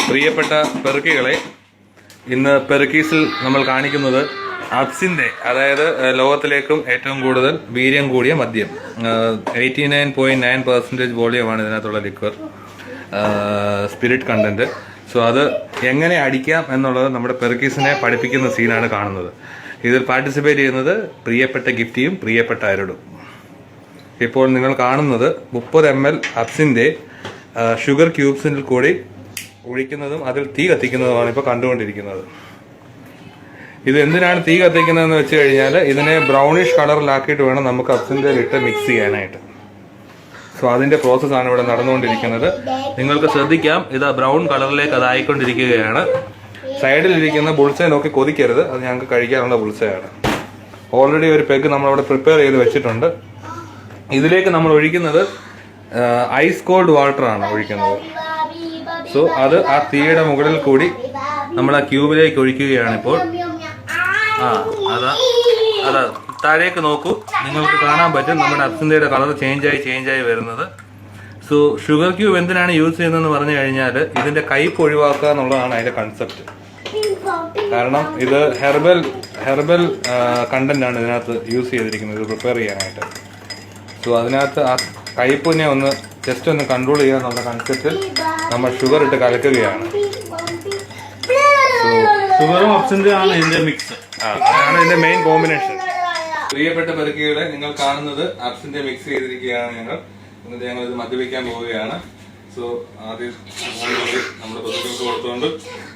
പ്രിയപ്പെട്ട പെറുക്കികളെ, ഇന്ന് പെറുക്കീസിൽ നമ്മൾ കാണിക്കുന്നത് അബ്സിന്റെ, അതായത് ലോകത്തിലേക്കും ഏറ്റവും കൂടുതൽ വീര്യം കൂടിയ മദ്യം. 89.9% വോളിയമാണ് ഇതിനകത്തുള്ള ലിക്വർ, സ്പിരിറ്റ് കണ്ടന്റ്. സോ അത് എങ്ങനെ അടിക്കാം എന്നുള്ളത് നമ്മുടെ പെറുക്കീസിനെ പഠിപ്പിക്കുന്ന സീനാണ് കാണുന്നത്. ഇതിൽ പാർട്ടിസിപ്പേറ്റ് ചെയ്യുന്നത് പ്രിയപ്പെട്ട ഗിഫ്റ്റിയും പ്രിയപ്പെട്ട അരുടും. ഇപ്പോൾ നിങ്ങൾ കാണുന്നത് 30 ml അബ്സിന്റെ ഷുഗർ ക്യൂബ്സിൽ കൂടി ഒഴിക്കുന്നതും അതിൽ തീ കത്തിക്കുന്നതുമാണ് ഇപ്പോൾ കണ്ടുകൊണ്ടിരിക്കുന്നത്. ഇത് എന്തിനാണ് തീ കത്തിക്കുന്നതെന്ന് വെച്ച് കഴിഞ്ഞാൽ ഇതിനെ ബ്രൗണിഷ് കളറിലാക്കിയിട്ട് വേണം നമുക്ക് അബ്സിന്റെ ഇട്ട് മിക്സ് ചെയ്യാനായിട്ട്. സോ അതിന്റെ പ്രോസസ്സാണ് ഇവിടെ നടന്നുകൊണ്ടിരിക്കുന്നത്. നിങ്ങൾക്ക് ശ്രദ്ധിക്കാം, ഇത് ബ്രൗൺ കളറിലേക്ക് അതായിക്കൊണ്ടിരിക്കുകയാണ്. സൈഡിലിരിക്കുന്ന ബുൾസൈ നോക്കി കൊതിക്കരുത്, അത് ഞങ്ങൾക്ക് കഴിക്കാനുള്ള ബുൾസയാണ്. ഓൾറെഡി ഒരു പെഗ് നമ്മളവിടെ പ്രിപ്പയർ ചെയ്ത് വെച്ചിട്ടുണ്ട്. ഇതിലേക്ക് നമ്മൾ ഒഴിക്കുന്നത് ഐസ് കോൾഡ് വാട്ടർ ആണ് ഒഴിക്കുന്നത്. സോ അത് ആ തീയുടെ മുകളിൽ കൂടി നമ്മൾ ആ ക്യൂബിലേക്ക് ഒഴിക്കുകയാണ് ഇപ്പോൾ. അതാ താഴേക്ക് നോക്കൂ, നിങ്ങൾക്ക് കാണാൻ പറ്റും നമ്മുടെ അബ്സിന്റെ കളർ ചേഞ്ചായി വരുന്നത്. സോ ഷുഗർ ക്യൂബ് എന്തിനാണ് യൂസ് ചെയ്യുന്നതെന്ന് പറഞ്ഞു കഴിഞ്ഞാൽ ഇതിന്റെ കയ്പ് ഒഴിവാക്കുക എന്നുള്ളതാണ് അതിന്റെ കൺസെപ്റ്റ്. കാരണം ഇത് ഹെർബൽ കണ്ടന്റ് ആണ് ഇതിനകത്ത് യൂസ് ചെയ്തിരിക്കുന്നത്, ഇത് പ്രിപ്പയർ ചെയ്യാനായിട്ട്. സോ അതിനകത്ത് ആ കയ്പിനെ ഒന്ന് ജസ്റ്റ് ഒന്ന് കൺട്രോൾ ചെയ്യുക എന്നുള്ള കൺസെപ്റ്റിൽ നമ്മൾ ഷുഗർ ഇട്ട് കലക്കുകയാണ്. ഷുഗറും അബ്സിന്റെ ആണ് ഇതിന്റെ മിക്സ്, അതാണ് ഇതിന്റെ മെയിൻ കോമ്പിനേഷൻ. പ്രിയപ്പെട്ട പെറുക്കികളെ, നിങ്ങൾ കാണുന്നത് അബ്സിന്റെ മിക്സ് ചെയ്തിരിക്കുകയാണ് ഞങ്ങൾ. എന്നിട്ട് ഞങ്ങൾ ഇത് മദ്യപിക്കാൻ പോവുകയാണ്. സോ ആദ്യം നമ്മുടെ പെറുക്കൾക്ക് കൊടുത്തുകൊണ്ട്,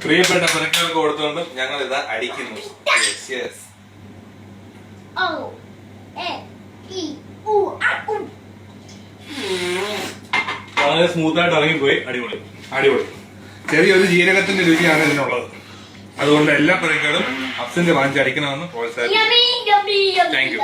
പ്രിയപ്പെട്ട പെറുക്കൾക്ക് കൊടുത്തുകൊണ്ട് ഞങ്ങൾ ഇത് അടിക്കുന്നു. വളരെ സ്മൂത്തായിട്ട് ഇറങ്ങിപ്പോയി. അടിപൊളി. ചെറിയൊരു ജീരകത്തിന്റെ രുചിയാണ് ഇതിനുള്ളത്. അതുകൊണ്ട് എല്ലാ പെറുക്കകളും അബ്സിന്റെ വാങ്ങിച്ച് അടിക്കണമെന്ന് പ്രോത്സാഹിപ്പിക്കുന്നു. Thank you.